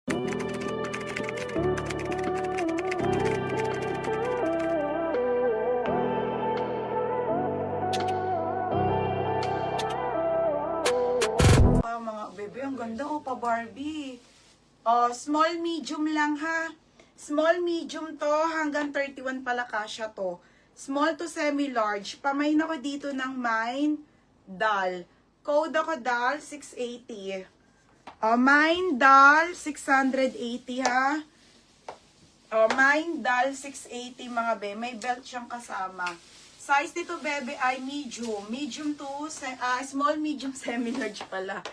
Mga bebe, ang ganda oh, pa Barbie. Oh, small medium lang ha. Small medium to, hanggang 31 pala kasya to. Small to semi-large. Pamain ako dito ng mine, doll. Code ako doll, 680. Oh, mine, doll, 680 ha. Oh, mine, doll, 680 mga be. May belt siyang kasama. Size nito, bebe, ay medium. Medium to, small, medium, semi-large pala.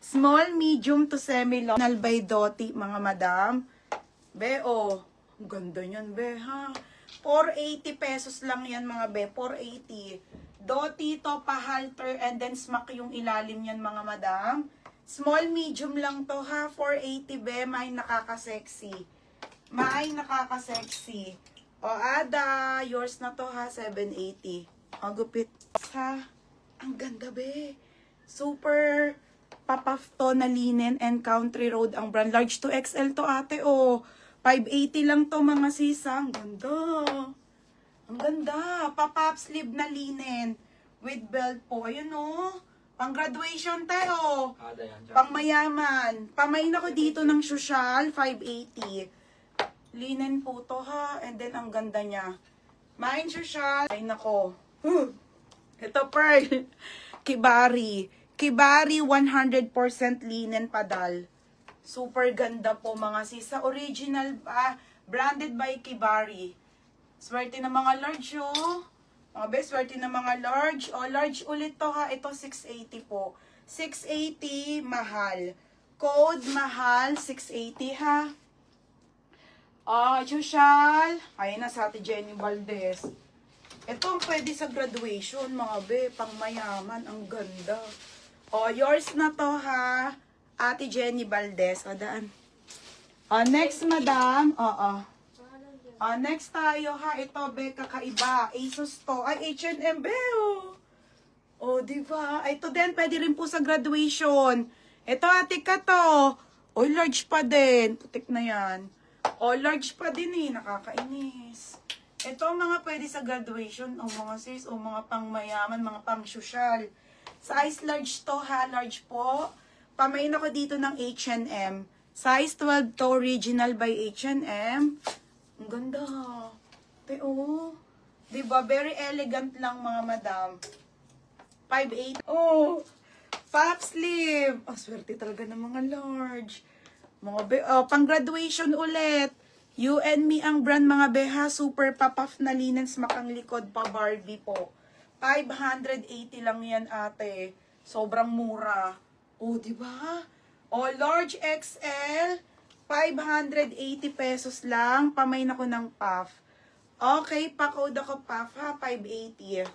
Small, medium to semi-large. By Doti, mga madam. Be, oh. Ang ganda niyan, be, ha. 480 pesos lang yan, mga be. 480. Doti to, pa-halter, and then smack yung ilalim yan, mga madam. Small, medium lang to, ha. 480, be. May nakaka-sexy. May nakaka-sexy. O, Ada, yours na to, ha. 780. Ang gupit, ha. Ang ganda, be. Super pop-off to na linen and country road ang brand. Large to XL to, ate, oh. 580 lang to, mga sisa. Ang ganda. Ang ganda. Pop-up sleeve na linen. With belt po. Ayun, oh. Pang graduation tayo. Pang mayaman. Pamain ako dito ng social. 580. Linen po to, ha. And then, ang ganda niya. Main social. Ay, nako. Ito, pearl. Kibari. Kibari 100% linen padal. Super ganda po, mga sisa. Original, branded by Kibari. Swerte na mga large, oh. Mga best, swerte na mga large. O, large ulit to, ha. Ito, 680 po. 680, mahal. Code, mahal, 680, ha. Social. Ayun na sa Ate Jenny Valdez. Ito ang pwede sa graduation, mga be. Pang mayaman. Ang ganda. O, yours na to, ha. Ate Jenny Valdez. O, daan. O, next, madam. O. Next tayo, ha. Ito, be, kakaiba. Asus to. Ay, H&M, be, o. O, diba? Ito din, pwede rin po sa graduation. Ito, ate ka to. O, large pa din. Putik na yan. O, large pa din, eh. Nakakainis. Ito, mga pwede sa graduation. O, mga sis. O, mga pang mayaman, mga pang social. Size large to, ha. Large po. Pamain ako dito ng H&M. Size 12 to, original by H&M. Ang ganda. Oh. Diba? Very elegant lang, mga madam. 5'8". Oh. Pop sleeve. Oh, swerte talaga ng mga large. Pang graduation ulit. You and Me ang brand, mga beha. Super pop-off na linen. Makang likod pa, Barbie po. 580 lang yan, ate. Sobrang mura. O, diba? O, large XL, 580 pesos lang. Pamain ako ng puff. Okay, pa-code ako puff, ha? 580.